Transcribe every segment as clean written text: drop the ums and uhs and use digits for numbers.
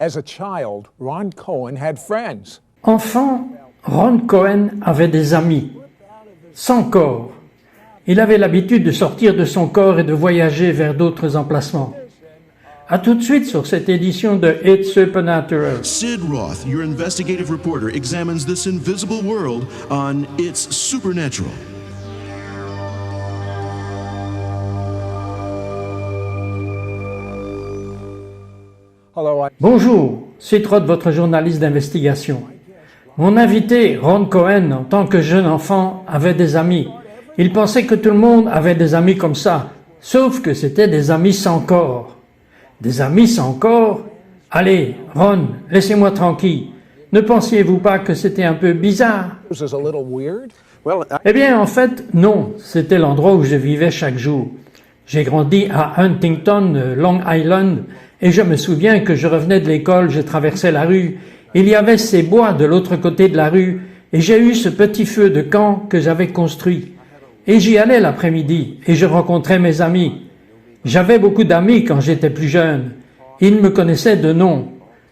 As a child, Ron Cohen had friends. Enfant, Ron Cohen avait des amis, sans corps. Il avait l'habitude de sortir de son corps et de voyager vers d'autres emplacements. À tout de suite sur cette édition de It's Supernatural. Sid Roth, your investigative reporter, examines this invisible world on It's Supernatural. Bonjour, Sid Roth, votre journaliste d'investigation. Mon invité, Ron Cohen, en tant que jeune enfant, avait des amis. Il pensait que tout le monde avait des amis comme ça, sauf que c'était des amis sans corps. Des amis sans corps? Allez, Ron, laissez-moi tranquille. Ne pensiez-vous pas que c'était un peu bizarre? Eh bien, en fait, non. C'était l'endroit où je vivais chaque jour. J'ai grandi à Huntington, Long Island, et je me souviens que je revenais de l'école, je traversais la rue. Il y avait ces bois de l'autre côté de la rue, et j'ai eu ce petit feu de camp que j'avais construit. Et j'y allais l'après-midi, et je rencontrais mes amis. J'avais beaucoup d'amis quand j'étais plus jeune. Ils me connaissaient de nom.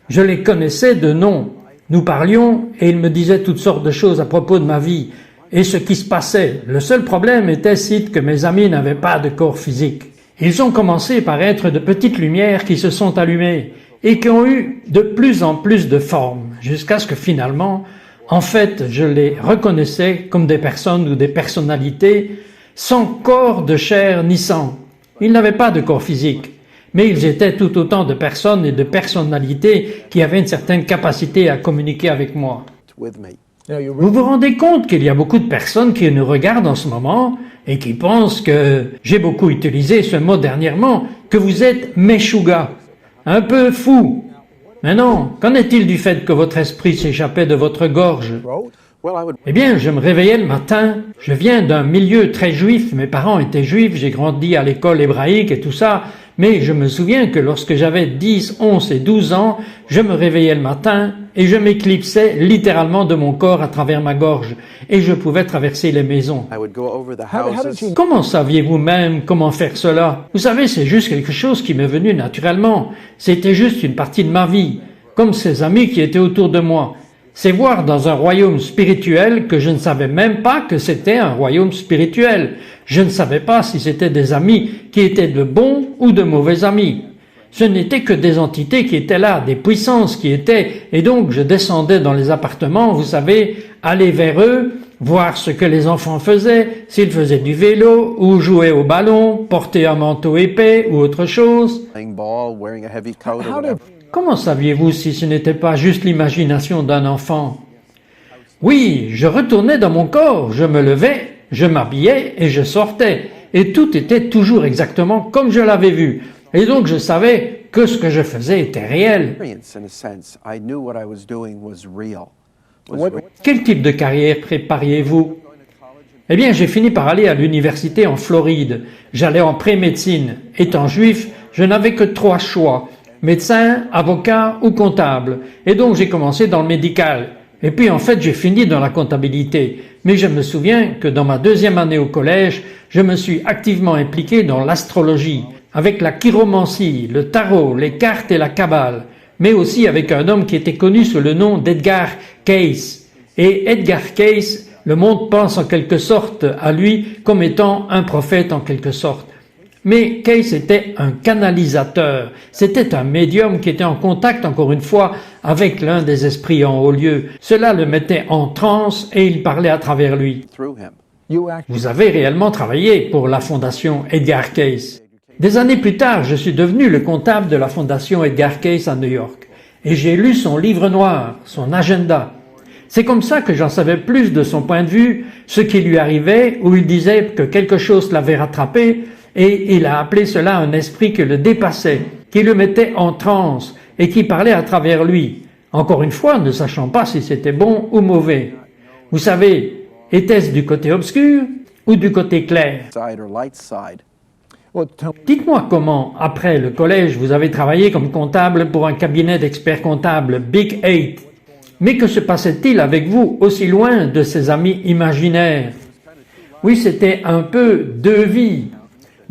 Je les connaissais de nom. Nous parlions, et ils me disaient toutes sortes de choses à propos de ma vie, et ce qui se passait. Le seul problème était, Sid, que mes amis n'avaient pas de corps physique. Ils ont commencé par être de petites lumières qui se sont allumées, et qui ont eu de plus en plus de forme, jusqu'à ce que finalement, en fait, je les reconnaissais comme des personnes ou des personnalités sans corps de chair ni sang. Ils n'avaient pas de corps physique, mais ils étaient tout autant de personnes et de personnalités qui avaient une certaine capacité à communiquer avec moi. Vous vous rendez compte qu'il y a beaucoup de personnes qui nous regardent en ce moment et qui pensent que, j'ai beaucoup utilisé ce mot dernièrement, que vous êtes meshuga, un peu fou. Mais non, qu'en est-il du fait que votre esprit s'échappait de votre gorge? Eh bien, je me réveillais le matin, je viens d'un milieu très juif, mes parents étaient juifs, j'ai grandi à l'école hébraïque et tout ça, mais je me souviens que lorsque j'avais 10, 11 et 12 ans, je me réveillais le matin et je m'éclipsais littéralement de mon corps à travers ma gorge et je pouvais traverser les maisons. Comment saviez-vous même comment faire cela? Vous savez, c'est juste quelque chose qui m'est venu naturellement. C'était juste une partie de ma vie, comme ces amis qui étaient autour de moi. C'est voir dans un royaume spirituel que je ne savais même pas que c'était un royaume spirituel. Je ne savais pas si c'était des amis qui étaient de bons ou de mauvais amis. Ce n'étaient que des entités qui étaient là, des puissances qui étaient, et donc je descendais dans les appartements, vous savez, aller vers eux, voir ce que les enfants faisaient, s'ils faisaient du vélo, ou jouaient au ballon, porter un manteau épais ou autre chose. Comment saviez-vous si ce n'était pas juste l'imagination d'un enfant? Oui, je retournais dans mon corps, je me levais, je m'habillais et je sortais. Et tout était toujours exactement comme je l'avais vu. Et donc je savais que ce que je faisais était réel. Quel type de carrière prépariez-vous? Eh bien, j'ai fini par aller à l'université en Floride. J'allais en pré-médecine. Étant juif, je n'avais que 3 choix. Médecin, avocat ou comptable. Et donc j'ai commencé dans le médical. Et puis en fait j'ai fini dans la comptabilité. Mais je me souviens que dans ma 2e année au collège, je me suis activement impliqué dans l'astrologie, avec la chiromancie, le tarot, les cartes et la kabbale, mais aussi avec un homme qui était connu sous le nom d'Edgar Cayce. Et Edgar Cayce, le monde pense en quelque sorte à lui comme étant un prophète en quelque sorte. Mais Cayce était un canalisateur, c'était un médium qui était en contact, encore une fois, avec l'un des esprits en haut lieu. Cela le mettait en transe et il parlait à travers lui. Vous avez réellement travaillé pour la fondation Edgar Cayce. Des années plus tard, je suis devenu le comptable de la fondation Edgar Cayce à New York. Et j'ai lu son livre noir, son agenda. C'est comme ça que j'en savais plus de son point de vue, ce qui lui arrivait, où il disait que quelque chose l'avait rattrapé, et il a appelé cela un esprit qui le dépassait, qui le mettait en transe et qui parlait à travers lui, encore une fois ne sachant pas si c'était bon ou mauvais. Vous savez, était-ce du côté obscur ou du côté clair? Dites-moi comment, après le collège, vous avez travaillé comme comptable pour un cabinet d'experts comptables, Big 8. Mais que se passait-il avec vous aussi loin de ces amis imaginaires? Oui, c'était un peu 2 vies.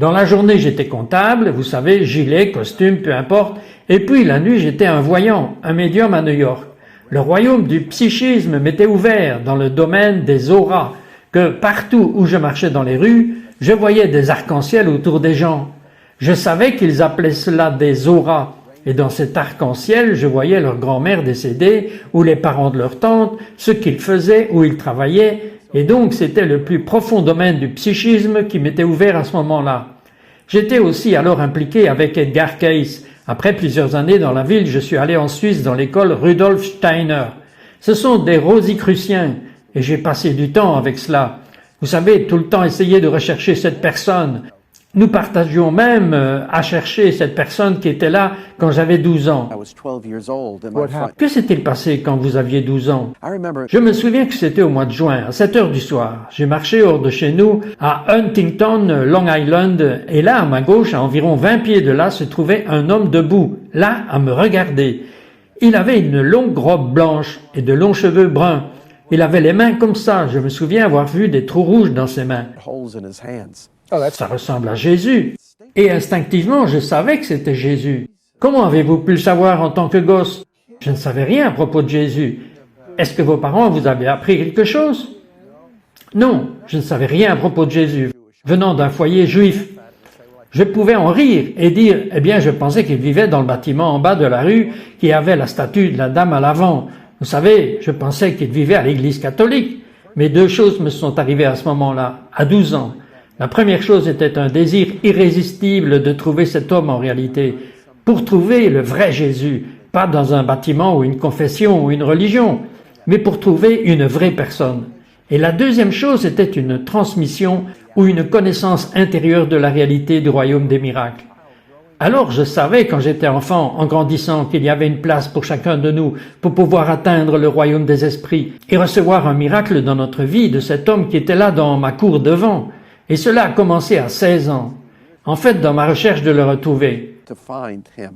Dans la journée, j'étais comptable, vous savez, gilet, costume, peu importe. Et puis la nuit, j'étais un voyant, un médium à New York. Le royaume du psychisme m'était ouvert dans le domaine des auras, que partout où je marchais dans les rues, je voyais des arcs-en-ciel autour des gens. Je savais qu'ils appelaient cela des auras. Et dans cet arc-en-ciel, je voyais leur grand-mère décédée, ou les parents de leur tante, ce qu'ils faisaient, où ils travaillaient, et donc c'était le plus profond domaine du psychisme qui m'était ouvert à ce moment-là. J'étais aussi alors impliqué avec Edgar Cayce. Après plusieurs années dans la ville, je suis allé en Suisse dans l'école Rudolf Steiner. Ce sont des Rosicruciens, et j'ai passé du temps avec cela. Vous savez, tout le temps essayer de rechercher cette personne. Nous partagions même à chercher cette personne qui était là quand j'avais 12 ans. I was 12 years old, and What my front. happened? Que s'est-il passé quand vous aviez 12 ans? I remember Je me souviens que c'était au mois de juin, à 7 heures du soir. J'ai marché hors de chez nous, à Huntington, Long Island, et là, à ma gauche, à environ 20 pieds de là, se trouvait un homme debout, là, à me regarder. Il avait une longue robe blanche et de longs cheveux bruns. Il avait les mains comme ça. Je me souviens avoir vu des trous rouges dans ses mains. holes in his hands. Oh, that's Ça ressemble à Jésus. Et instinctivement, je savais que c'était Jésus. Comment avez-vous pu le savoir en tant que gosse? Je ne savais rien à propos de Jésus. Est-ce que vos parents vous avaient appris quelque chose? Non, je ne savais rien à propos de Jésus, venant d'un foyer juif. Je pouvais en rire et dire, eh bien, je pensais qu'il vivait dans le bâtiment en bas de la rue qui avait la statue de la dame à l'avant. Vous savez, je pensais qu'il vivait à l'église catholique. Mais deux choses me sont arrivées à ce moment-là, à 12 ans. La première chose était un désir irrésistible de trouver cet homme en réalité, pour trouver le vrai Jésus, pas dans un bâtiment ou une confession ou une religion, mais pour trouver une vraie personne. Et la deuxième chose était une transmission ou une connaissance intérieure de la réalité du royaume des miracles. Alors je savais quand j'étais enfant, en grandissant, qu'il y avait une place pour chacun de nous pour pouvoir atteindre le royaume des esprits et recevoir un miracle dans notre vie de cet homme qui était là dans ma cour devant. Et cela a commencé à 16 ans. En fait, dans ma recherche de le retrouver. To find him.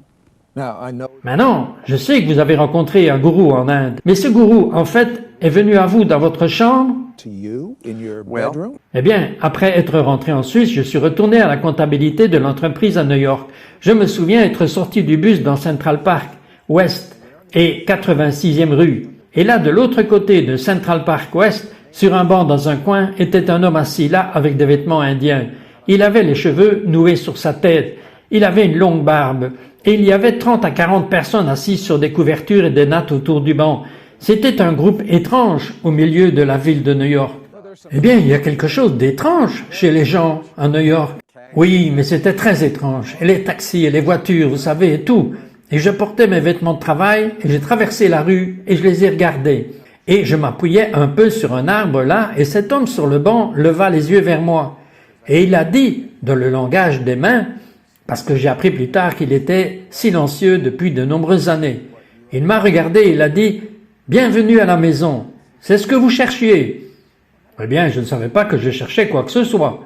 now I know. Maintenant, je sais que vous avez rencontré un gourou en Inde. Mais ce gourou, en fait, est venu à vous dans votre chambre. To you in your Well- bedroom. Eh bien, après être rentré en Suisse, je suis retourné à la comptabilité de l'entreprise à New York. Je me souviens être sorti du bus dans Central Park West et 86e rue. Et là, de l'autre côté de Central Park West, sur un banc dans un coin, était un homme assis là avec des vêtements indiens. Il avait les cheveux noués sur sa tête. Il avait une longue barbe. Et il y avait 30 à 40 personnes assises sur des couvertures et des nattes autour du banc. C'était un groupe étrange au milieu de la ville de New York. Eh bien, il y a quelque chose d'étrange chez les gens à New York. Oui, mais c'était très étrange. Et les taxis et les voitures, vous savez, et tout. Et je portais mes vêtements de travail et j'ai traversé la rue et je les ai regardés. Et je m'appuyais un peu sur un arbre là et cet homme sur le banc leva les yeux vers moi. Et il a dit, dans le langage des mains, parce que j'ai appris plus tard qu'il était silencieux depuis de nombreuses années. Il m'a regardé et il a dit « Bienvenue à la maison. C'est ce que vous cherchiez ?» Eh bien, je ne savais pas que je cherchais quoi que ce soit.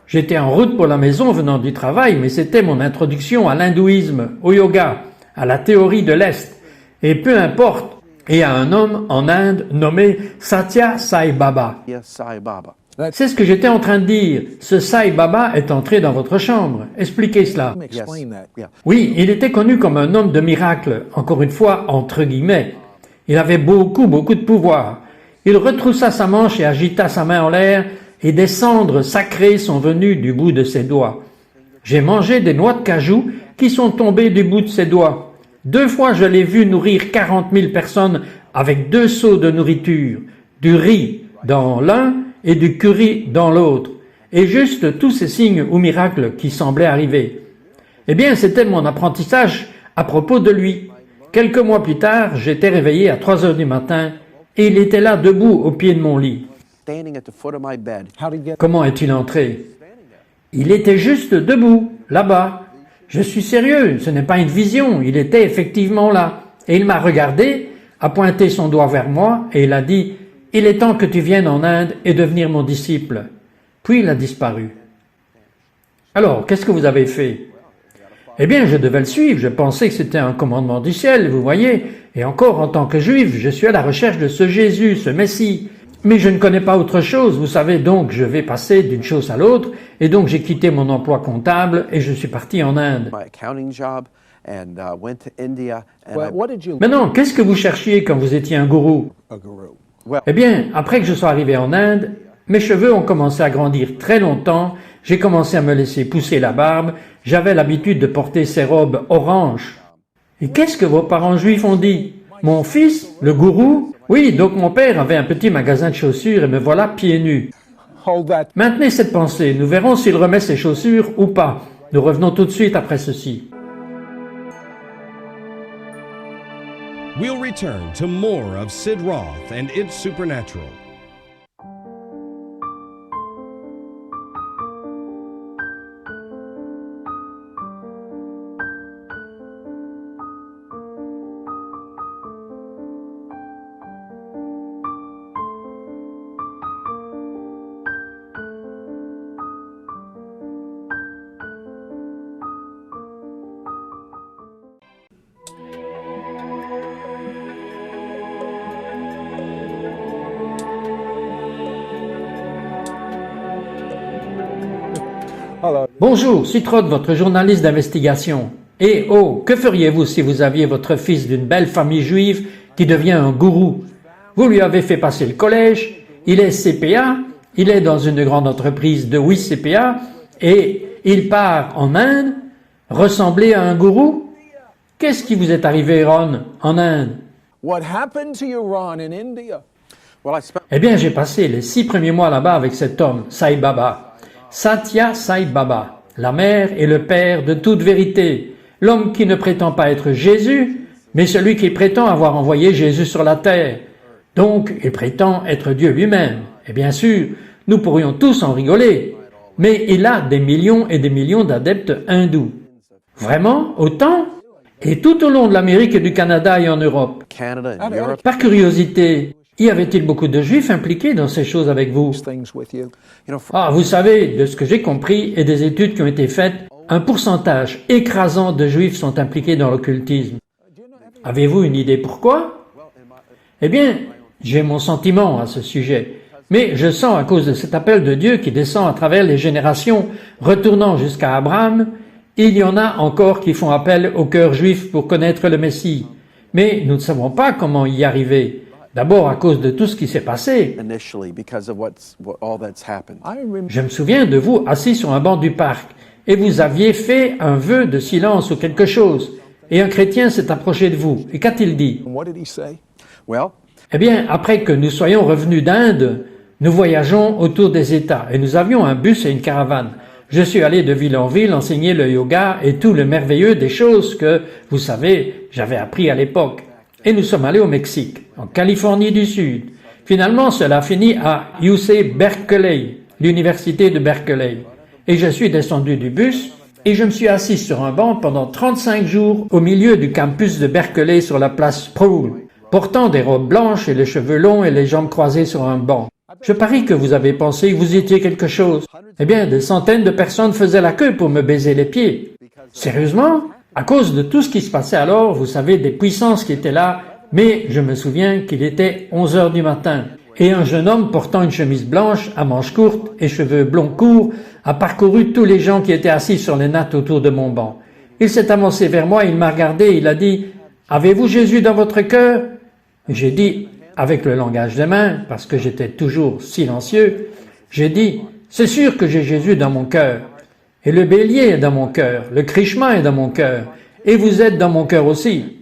J'étais en route pour la maison venant du travail, mais c'était mon introduction à l'hindouisme, au yoga, à la théorie de l'Est. Et peu importe, et à un homme en Inde nommé Satya Sai Baba. Yes, Sai Baba. C'est ce que j'étais en train de dire. Ce Sai Baba est entré dans votre chambre. Expliquez cela. Explain that. Yeah. Oui, il était connu comme un homme de miracle, encore une fois, entre guillemets. Il avait beaucoup de pouvoir. Il retroussa sa manche et agita sa main en l'air, et des cendres sacrées sont venues du bout de ses doigts. J'ai mangé des noix de cajou qui sont tombées du bout de ses doigts. 2 fois je l'ai vu nourrir 40 000 personnes avec 2 seaux de nourriture, du riz dans l'un et du curry dans l'autre, et juste tous ces signes ou miracles qui semblaient arriver. Eh bien, c'était mon apprentissage à propos de lui. Quelques mois plus tard, j'étais réveillé à 3 heures du matin, et il était là debout au pied de mon lit. Standing at the foot of my bed. How did he get? Comment est-il entré? Il était juste debout, là-bas. Je suis sérieux, ce n'est pas une vision, il était effectivement là. Et il m'a regardé, a pointé son doigt vers moi, et il a dit « Il est temps que tu viennes en Inde et devenir mon disciple. » Puis il a disparu. Alors, qu'est-ce que vous avez fait? Eh bien, je devais le suivre, je pensais que c'était un commandement du ciel, vous voyez. Et encore, en tant que juif, je suis à la recherche de ce Jésus, ce Messie. Mais je ne connais pas autre chose, vous savez, donc je vais passer d'une chose à l'autre, et donc j'ai quitté mon emploi comptable et je suis parti en Inde. My accounting job and went to India. And Well, what did you Maintenant, qu'est-ce que vous cherchiez quand vous étiez un gourou? a guru? Eh bien, après que je sois arrivé en Inde, mes cheveux ont commencé à grandir très longtemps, j'ai commencé à me laisser pousser la barbe, j'avais l'habitude de porter ces robes oranges. Et qu'est-ce que vos parents juifs ont dit? Mon fils, le gourou? Oui, donc mon père avait un petit magasin de chaussures et me voilà pieds nus. Hold that. Maintenez cette pensée, nous verrons s'il remet ses chaussures ou pas. Nous revenons tout de suite après ceci. We'll return to more of Sid Roth and It's Supernatural. Hello. Bonjour, Citroën, votre journaliste d'investigation. Et oh, que feriez-vous si vous aviez votre fils d'une belle famille juive qui devient un gourou? Vous lui avez fait passer le collège, il est CPA, il est dans une grande entreprise de 8 CPA et il part en Inde ressembler à un gourou? Qu'est-ce qui vous est arrivé, Ron, en Inde? What happened to you, Ron, in India? well, I spent Eh bien, j'ai passé les 6 premiers mois là-bas avec cet homme, Sai Baba. Satya Sai Baba, la mère et le père de toute vérité, l'homme qui ne prétend pas être Jésus, mais celui qui prétend avoir envoyé Jésus sur la terre. Donc, il prétend être Dieu lui-même. Et bien sûr, nous pourrions tous en rigoler, mais il a des millions et des millions d'adeptes hindous. Vraiment? Autant? Et tout au long de l'Amérique et du Canada et en Europe. Canada and Allez, Europe. Par curiosité, y avait-il beaucoup de Juifs impliqués dans ces choses avec vous? Things with you. You know, for Ah, vous savez, de ce que j'ai compris et des études qui ont été faites, un pourcentage écrasant de Juifs sont impliqués dans l'occultisme. Avez-vous une idée pourquoi? Eh bien, j'ai mon sentiment à ce sujet. Mais je sens à cause de cet appel de Dieu qui descend à travers les générations, retournant jusqu'à Abraham, il y en a encore qui font appel au cœur juif pour connaître le Messie. Mais nous ne savons pas comment y arriver. D'abord à cause de tout ce qui s'est passé. initially, because of all that's happened. I remember. Je me souviens de vous assis sur un banc du parc et vous aviez fait un vœu de silence ou quelque chose. Et un chrétien s'est approché de vous. Et qu'a-t-il dit? What did he say? Well, Eh bien, après que nous soyons revenus d'Inde, nous voyageons autour des États et nous avions un bus et une caravane. Je suis allé de ville en ville enseigner le yoga et tout le merveilleux des choses que, vous savez, j'avais appris à l'époque. Et nous sommes allés au Mexique, en Californie du Sud. Finalement, cela a fini à UC Berkeley, l'université de Berkeley. Et je suis descendu du bus et je me suis assis sur un banc pendant 35 jours au milieu du campus de Berkeley sur la place Sproul, portant des robes blanches et les cheveux longs et les jambes croisées sur un banc. Je parie que vous avez pensé que vous étiez quelque chose. Eh bien, des centaines de personnes faisaient la queue pour me baiser les pieds. Sérieusement? À cause de tout ce qui se passait alors, vous savez, des puissances qui étaient là, mais je me souviens qu'il était 11 heures du matin. Et un jeune homme portant une chemise blanche, à manches courtes et cheveux blonds courts, a parcouru tous les gens qui étaient assis sur les nattes autour de mon banc. Il s'est avancé vers moi, il m'a regardé et il a dit « Avez-vous Jésus dans votre cœur ?» J'ai dit, avec le langage des mains, parce que j'étais toujours silencieux, j'ai dit « C'est sûr que j'ai Jésus dans mon cœur. Et le bélier est dans mon cœur, le Krishna est dans mon cœur, et vous êtes dans mon cœur aussi. »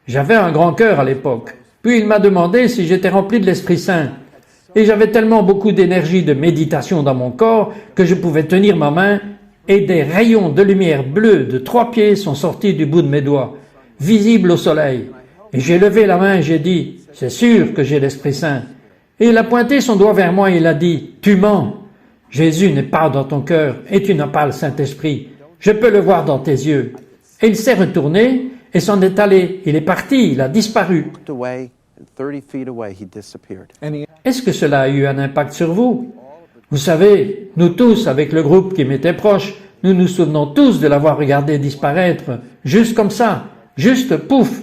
J'avais un grand cœur à l'époque. Puis il m'a demandé si j'étais rempli de l'Esprit Saint. Et j'avais tellement beaucoup d'énergie de méditation dans mon corps que je pouvais tenir ma main et des rayons de lumière bleue de 3 pieds sont sortis du bout de mes doigts, visibles au soleil. Et j'ai levé la main et j'ai dit, c'est sûr que j'ai l'Esprit Saint. Et il a pointé son doigt vers moi et il a dit, tu mens. Jésus n'est pas dans ton cœur et tu n'as pas le Saint-Esprit. Je peux le voir dans tes yeux. Et il s'est retourné et s'en est allé. Il est parti, il a disparu. looked away, and 30 feet away, he disappeared. And he, Est-ce que cela a eu un impact sur vous? Vous savez, nous tous, avec le groupe qui m'était proche, nous nous souvenons tous de l'avoir regardé disparaître, juste comme ça, juste pouf.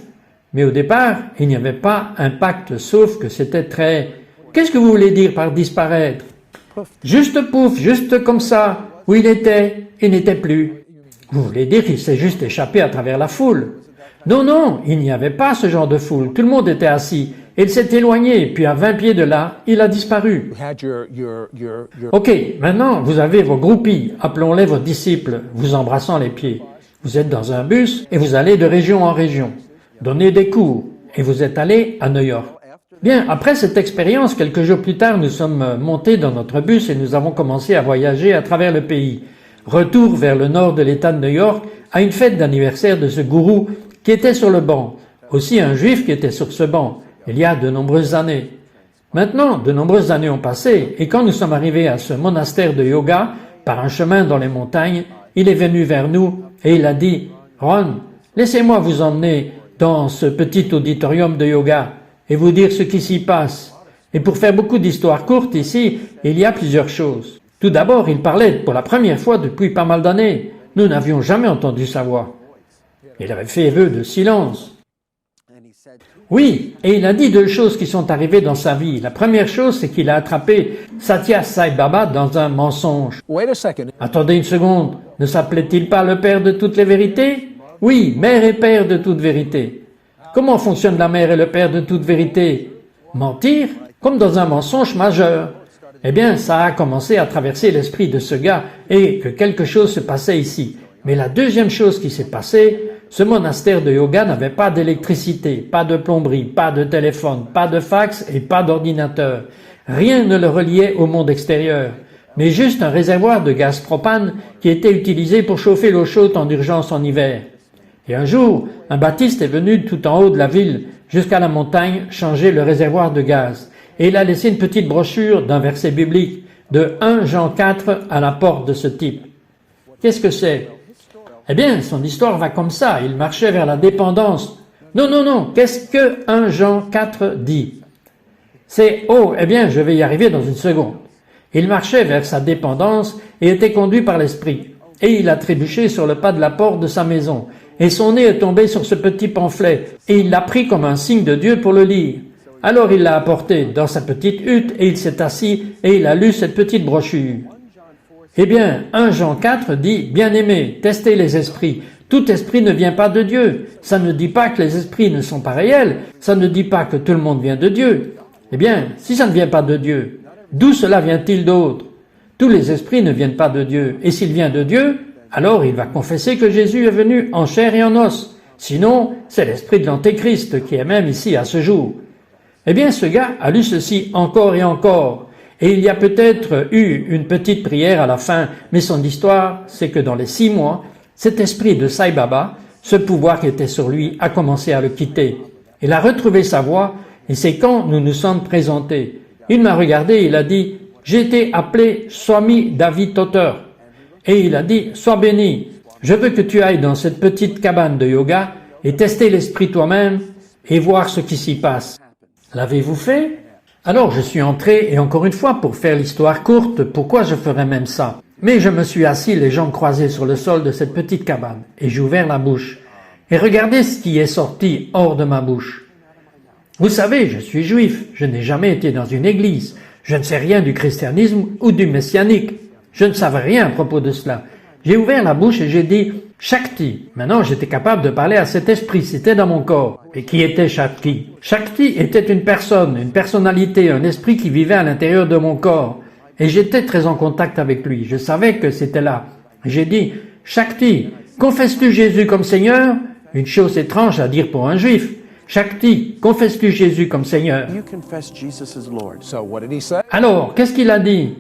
Mais au départ, il n'y avait pas impact, sauf que c'était très Qu'est-ce que vous voulez dire par disparaître? Juste pouf, juste comme ça, où il n'était plus. Vous voulez dire qu'il s'est juste échappé à travers la foule? Non, non, il n'y avait pas ce genre de foule. Tout le monde était assis. Il s'est éloigné, puis à 20 pieds de là, il a disparu. You had your Ok, maintenant, vous avez vos groupies, appelons-les vos disciples, vous embrassant les pieds. Vous êtes dans un bus et vous allez de région en région. Donnez des cours et vous êtes allé à New York. Bien, après cette expérience, quelques jours plus tard, nous sommes montés dans notre bus et nous avons commencé à voyager à travers le pays. Retour vers le nord de l'État de New York à une fête d'anniversaire de ce gourou qui était sur le banc. Aussi un juif qui était sur ce banc, il y a de nombreuses années. Maintenant, de nombreuses années ont passé et quand nous sommes arrivés à ce monastère de yoga, par un chemin dans les montagnes, il est venu vers nous et il a dit « Ron, laissez-moi vous emmener dans ce petit auditorium de yoga et vous dire ce qui s'y passe. » Et pour faire beaucoup d'histoires courtes ici, il y a plusieurs choses. Tout d'abord, il parlait pour la première fois depuis pas mal d'années. Nous n'avions jamais entendu sa voix. Il avait fait vœu de silence. Oui, et il a dit deux choses qui sont arrivées dans sa vie. La première chose, c'est qu'il a attrapé Satya Sai Baba dans un mensonge. Wait a second. Attendez une seconde, ne s'appelait-il pas le Père de toutes les vérités? Oui, Mère et Père de toute vérité. Comment fonctionne la Mère et le Père de toute vérité? Mentir, comme dans un mensonge majeur. Eh bien, ça a commencé à traverser l'esprit de ce gars et que quelque chose se passait ici. Mais la deuxième chose qui s'est passée, ce monastère de yoga n'avait pas d'électricité, pas de plomberie, pas de téléphone, pas de fax et pas d'ordinateur. Rien ne le reliait au monde extérieur, mais juste un réservoir de gaz propane qui était utilisé pour chauffer l'eau chaude en urgence en hiver. Et un jour, un baptiste est venu tout en haut de la ville, jusqu'à la montagne, changer le réservoir de gaz. Et il a laissé une petite brochure d'un verset biblique de 1 Jean 4 à la porte de ce type. Qu'est-ce que c'est? Eh bien, son histoire va comme ça. Il marchait vers la dépendance. Non, non, non. Qu'est-ce que 1 Jean 4 dit? C'est, oh, eh bien, je vais y arriver dans une seconde. Il marchait vers sa dépendance et était conduit par l'esprit. Et il a trébuché sur le pas de la porte de sa maison. Et son nez est tombé sur ce petit pamphlet. Et il l'a pris comme un signe de Dieu pour le lire. Alors il l'a apporté dans sa petite hutte et il s'est assis et il a lu cette petite brochure. Eh bien, 1 Jean 4 dit, « Bien-aimés, testez les esprits. Tout esprit ne vient pas de Dieu. Ça ne dit pas que les esprits ne sont pas réels. Ça ne dit pas que tout le monde vient de Dieu. Eh bien, si ça ne vient pas de Dieu, d'où cela vient-il d'autre? Tous les esprits ne viennent pas de Dieu. Et s'il vient de Dieu, alors il va confesser que Jésus est venu en chair et en os. Sinon, c'est l'esprit de l'Antéchrist qui est même ici à ce jour. » Eh bien, ce gars a lu ceci encore et encore. Et il y a peut-être eu une petite prière à la fin, mais son histoire, c'est que dans les 6 mois, cet esprit de Sai Baba, ce pouvoir qui était sur lui, a commencé à le quitter. Il a retrouvé sa voix, et c'est quand nous nous sommes présentés. Il m'a regardé et il a dit, « J'ai été appelé Swami David Totter. » Et il a dit, « Sois béni, je veux que tu ailles dans cette petite cabane de yoga et tester l'esprit toi-même et voir ce qui s'y passe. » L'avez-vous fait? Alors je suis entré, et encore une fois, pour faire l'histoire courte, pourquoi je ferais même ça? Mais je me suis assis les jambes croisées sur le sol de cette petite cabane, et j'ai ouvert la bouche. Et regardez ce qui est sorti hors de ma bouche. Vous savez, je suis juif, je n'ai jamais été dans une église, je ne sais rien du christianisme ou du messianique, je ne savais rien à propos de cela. J'ai ouvert la bouche et j'ai dit « Shakti ». Maintenant, j'étais capable de parler à cet esprit, c'était dans mon corps. Et qui était Shakti? Shakti était une personne, une personnalité, un esprit qui vivait à l'intérieur de mon corps. Et j'étais très en contact avec lui, je savais que c'était là. J'ai dit « Shakti, confesses-tu Jésus comme Seigneur ?» Une chose étrange à dire pour un juif. « Shakti, confesses-tu Jésus comme Seigneur ?» You confess Jesus as Lord. So what did he say? Alors, qu'est-ce qu'il a dit?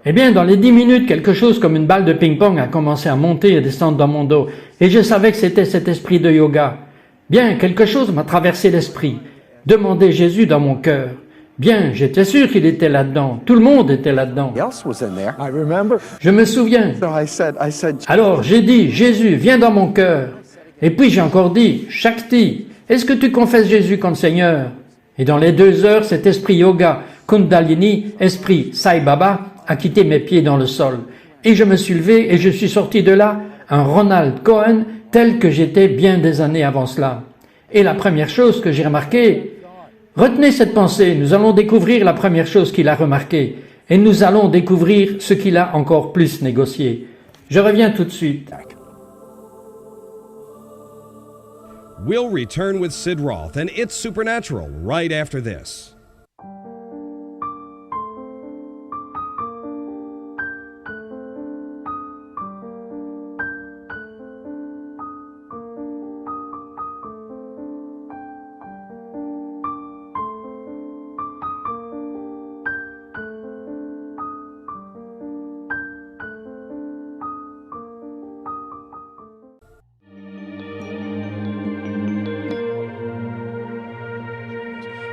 Eh bien, dans les 10 minutes, quelque chose comme une balle de ping-pong a commencé à monter et descendre dans mon dos. Et je savais que c'était cet esprit de yoga. Bien, quelque chose m'a traversé l'esprit. Demander Jésus dans mon cœur. Bien, j'étais sûr qu'il était là-dedans. Tout le monde était là-dedans. Else was in there. I remember. Je me souviens. So I said, Alors, j'ai dit, Jésus, viens dans mon cœur. Et puis j'ai encore dit, Shakti, est-ce que tu confesses Jésus comme Seigneur? Et dans les 2 heures, cet esprit yoga, Kundalini, esprit Sai Baba, a quitté mes pieds dans le sol. Et je me suis levé et je suis sorti de là, un Ronald Cohen, tel que j'étais bien des années avant cela. Et la première chose que j'ai remarqué, Retenez cette pensée, nous allons découvrir la première chose qu'il a remarquée et nous allons découvrir ce qu'il a encore plus négocié. Je reviens tout de suite. We'll return with Sid Roth and It's Supernatural right after this.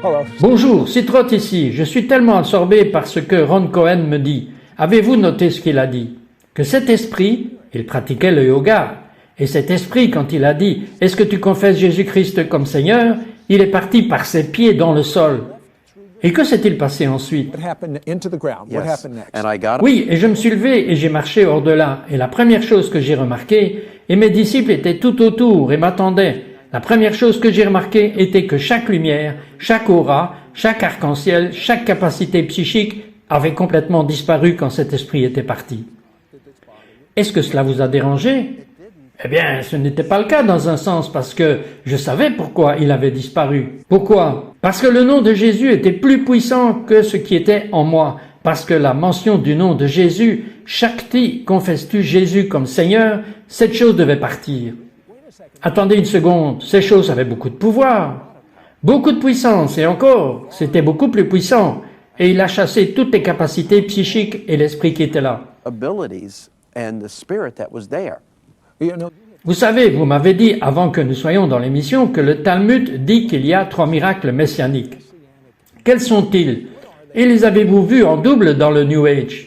Hello. Bonjour, Sid Roth ici. Je suis tellement absorbé par ce que Ron Cohen me dit. Avez-vous noté ce qu'il a dit? Que cet esprit, il pratiquait le yoga, et cet esprit, quand il a dit « Est-ce que tu confesses Jésus-Christ comme Seigneur ?», il est parti par ses pieds dans le sol. Et que s'est-il passé ensuite? What happened into the ground? What Yes. happened next? And I got Oui, et je me suis levé et j'ai marché hors de là. Et la première chose que j'ai remarqué, et mes disciples étaient tout autour et m'attendaient, la première chose que j'ai remarqué était que chaque lumière, chaque aura, chaque arc-en-ciel, chaque capacité psychique avait complètement disparu quand cet esprit était parti. Est-ce que cela vous a dérangé? Eh bien, ce n'était pas le cas dans un sens parce que je savais pourquoi il avait disparu. Pourquoi? Parce que le nom de Jésus était plus puissant que ce qui était en moi. Parce que la mention du nom de Jésus, Shakti, confesses-tu Jésus comme Seigneur, cette chose devait partir. Attendez une seconde, ces choses avaient beaucoup de pouvoir, beaucoup de puissance, et encore, c'était beaucoup plus puissant, et il a chassé toutes les capacités psychiques et l'esprit qui était là. abilities and the spirit that was there. You know, Vous savez, vous m'avez dit, avant que nous soyons dans l'émission, que le Talmud dit qu'il y a 3 miracles messianiques. Quels sont-ils? Et les avez-vous vus en double dans le New Age?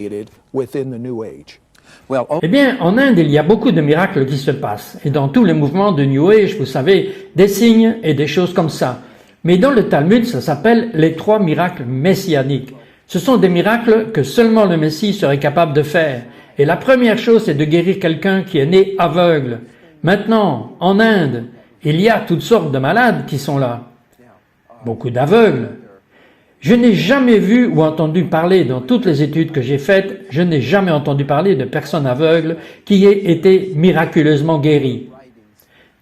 within the New Age. Well, Eh bien, en Inde, il y a beaucoup de miracles qui se passent. Et dans tous les mouvements de New Age, vous savez, des signes et des choses comme ça. Mais dans le Talmud, ça s'appelle les 3 miracles messianiques. Ce sont des miracles que seulement le Messie serait capable de faire. Et la première chose, c'est de guérir quelqu'un qui est né aveugle. Maintenant, en Inde, il y a toutes sortes de malades qui sont là. Beaucoup d'aveugles. Je n'ai jamais vu ou entendu parler, dans toutes les études que j'ai faites, je n'ai jamais entendu parler de personnes aveugles qui aient été miraculeusement guéries.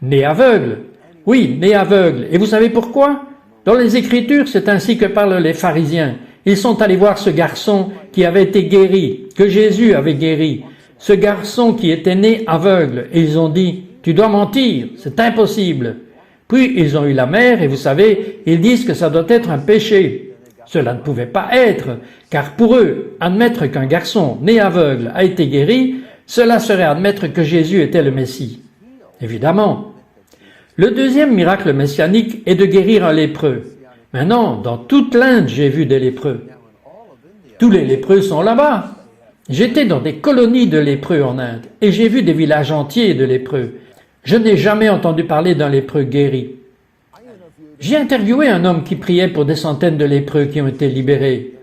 Né aveugle? Oui, né aveugle. Et vous savez pourquoi? Dans les Écritures, c'est ainsi que parlent les pharisiens. Ils sont allés voir ce garçon qui avait été guéri, que Jésus avait guéri. Ce garçon qui était né aveugle. Et ils ont dit, tu dois mentir, c'est impossible. Puis ils ont eu la mère et vous savez, ils disent que ça doit être un péché. Cela ne pouvait pas être, car pour eux, admettre qu'un garçon né aveugle a été guéri, cela serait admettre que Jésus était le Messie. Évidemment. Le deuxième miracle messianique est de guérir un lépreux. Maintenant, dans toute l'Inde, j'ai vu des lépreux. Tous les lépreux sont là-bas. J'étais dans des colonies de lépreux en Inde, et j'ai vu des villages entiers de lépreux. Je n'ai jamais entendu parler d'un lépreux guéri. J'ai interviewé un homme qui priait pour des centaines de lépreux qui ont été libérés.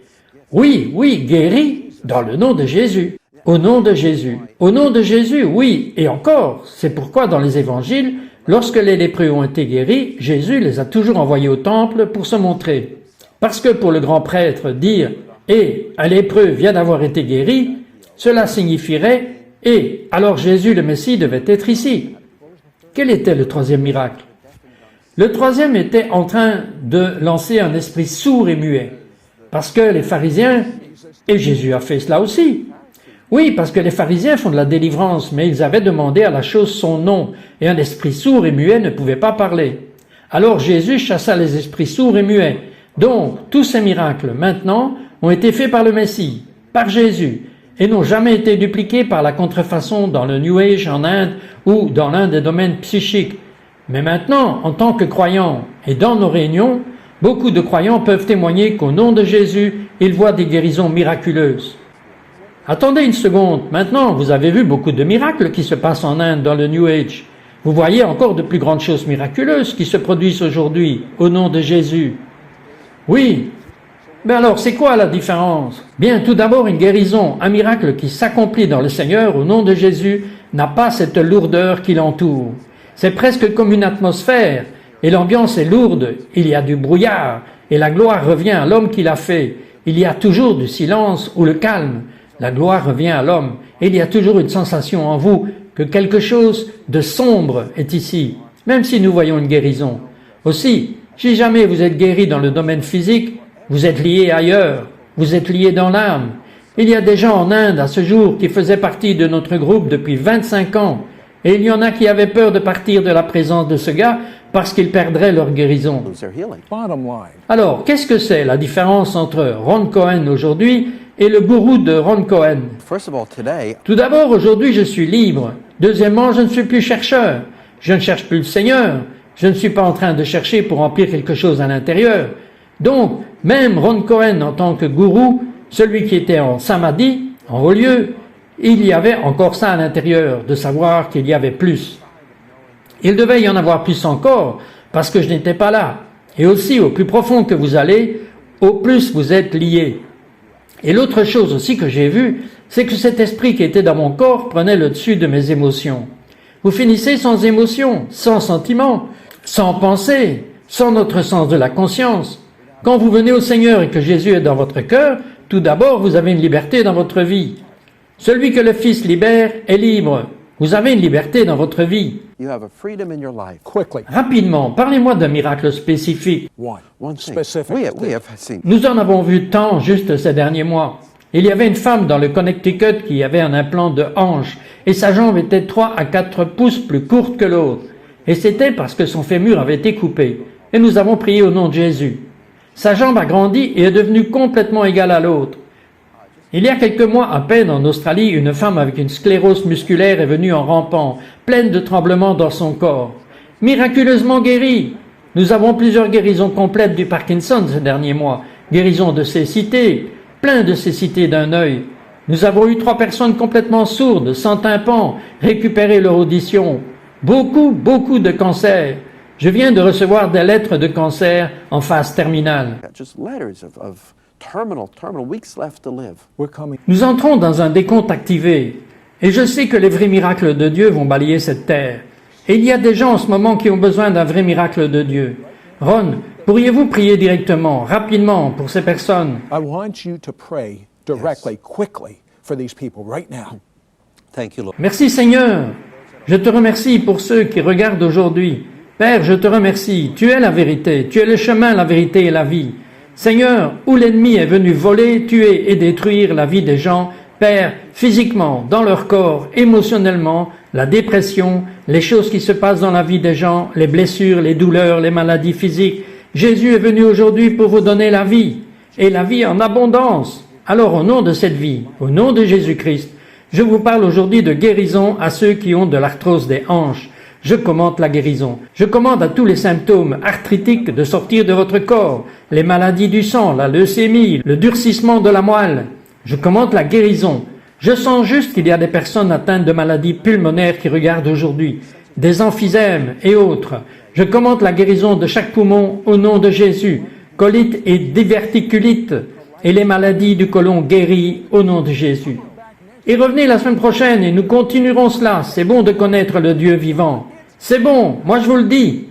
Oui, guéris, dans le nom de Jésus. Au nom de Jésus. Au nom de Jésus, oui, et encore. C'est pourquoi dans les évangiles, lorsque les lépreux ont été guéris, Jésus les a toujours envoyés au temple pour se montrer. Parce que pour le grand prêtre, dire « Et un lépreux vient d'avoir été guéri », cela signifierait « Et alors Jésus le Messie devait être ici ». Quel était le troisième miracle? Le troisième était en train de lancer un esprit sourd et muet. Parce que les pharisiens, et Jésus a fait cela aussi. Oui, parce que les pharisiens font de la délivrance, mais ils avaient demandé à la chose son nom, et un esprit sourd et muet ne pouvait pas parler. Alors Jésus chassa les esprits sourds et muets. Donc, tous ces miracles, maintenant, ont été faits par le Messie, par Jésus, et n'ont jamais été dupliqués par la contrefaçon dans le New Age en Inde ou dans l'un des domaines psychiques. Mais maintenant, en tant que croyants et dans nos réunions, beaucoup de croyants peuvent témoigner qu'au nom de Jésus, ils voient des guérisons miraculeuses. Attendez une seconde, maintenant vous avez vu beaucoup de miracles qui se passent en Inde dans le New Age. Vous voyez encore de plus grandes choses miraculeuses qui se produisent aujourd'hui au nom de Jésus. Oui, mais alors c'est quoi la différence? Bien, tout d'abord une guérison, un miracle qui s'accomplit dans le Seigneur au nom de Jésus n'a pas cette lourdeur qui l'entoure. C'est presque comme une atmosphère, et l'ambiance est lourde, il y a du brouillard, et la gloire revient à l'homme qui l'a fait. Il y a toujours du silence ou le calme. La gloire revient à l'homme et il y a toujours une sensation en vous que quelque chose de sombre est ici, même si nous voyons une guérison. Aussi, si jamais vous êtes guéri dans le domaine physique, vous êtes lié ailleurs, vous êtes lié dans l'âme. Il y a des gens en Inde à ce jour qui faisaient partie de notre groupe depuis 25 ans et il y en a qui avaient peur de partir de la présence de ce gars parce qu'ils perdraient leur guérison. Lose their healing. Bottom line, Alors, qu'est-ce que c'est la différence entre Ron Cohen aujourd'hui et le gourou de Ron Cohen? First of all, today, Tout d'abord, aujourd'hui, je suis libre. Deuxièmement, je ne suis plus chercheur. Je ne cherche plus le Seigneur. Je ne suis pas en train de chercher pour remplir quelque chose à l'intérieur. Donc, même Ron Cohen en tant que gourou, celui qui était en samadhi, en haut lieu, il y avait encore ça à l'intérieur, de savoir qu'il y avait plus. Il devait y en avoir plus encore, parce que je n'étais pas là. Et aussi, au plus profond que vous allez, au plus vous êtes liés. Et l'autre chose aussi que j'ai vue, c'est que cet esprit qui était dans mon corps prenait le dessus de mes émotions. Vous finissez sans émotion, sans sentiment, sans pensée, sans notre sens de la conscience. Quand vous venez au Seigneur et que Jésus est dans votre cœur, tout d'abord vous avez une liberté dans votre vie. Celui que le Fils libère est libre. Vous avez une liberté dans votre vie. you have a freedom in your life. quickly, Rapidement, parlez-moi d'un miracle spécifique. One thing. specific. We have seen. Nous en avons vu tant juste ces derniers mois. Il y avait une femme dans le Connecticut qui avait un implant de hanche et sa jambe était 3 à 4 pouces plus courte que l'autre. Et c'était parce que son fémur avait été coupé. Et nous avons prié au nom de Jésus. Sa jambe a grandi et est devenue complètement égale à l'autre. Il y a quelques mois à peine en Australie, une femme avec une sclérose musculaire est venue en rampant, pleine de tremblements dans son corps. Miraculeusement guérie. Nous avons plusieurs guérisons complètes du Parkinson ces derniers mois. Guérison de cécité, plein de cécité d'un œil. Nous avons eu 3 personnes complètement sourdes, sans tympan, récupérer leur audition. Beaucoup de cancers. Je viens de recevoir des lettres de cancer en phase terminale. Just letters of terminal weeks left to live. We're coming. Nous entrons dans un décompte activé. Et je sais que les vrais miracles de Dieu vont balayer cette terre. Et il y a des gens en ce moment qui ont besoin d'un vrai miracle de Dieu. Ron, pourriez-vous prier directement, rapidement, pour ces personnes? I want you to pray directly, quickly for these people right now. Thank you, Lord. Merci Seigneur. Je te remercie pour ceux qui regardent aujourd'hui. Père, je te remercie. Tu es la vérité. Tu es le chemin, la vérité et la vie. Seigneur, où l'ennemi est venu voler, tuer et détruire la vie des gens, Père, physiquement, dans leur corps, émotionnellement, la dépression, les choses qui se passent dans la vie des gens, les blessures, les douleurs, les maladies physiques, Jésus est venu aujourd'hui pour vous donner la vie, et la vie en abondance. Alors au nom de cette vie, au nom de Jésus-Christ, je vous parle aujourd'hui de guérison à ceux qui ont de l'arthrose des hanches. Je commande la guérison. Je commande à tous les symptômes arthritiques de sortir de votre corps, les maladies du sang, la leucémie, le durcissement de la moelle. Je commande la guérison. Je sens juste qu'il y a des personnes atteintes de maladies pulmonaires qui regardent aujourd'hui, des emphysèmes et autres. Je commande la guérison de chaque poumon au nom de Jésus, colite et diverticulite, et les maladies du côlon guéries au nom de Jésus. Et revenez la semaine prochaine et nous continuerons cela. C'est bon de connaître le Dieu vivant. C'est bon, moi je vous le dis.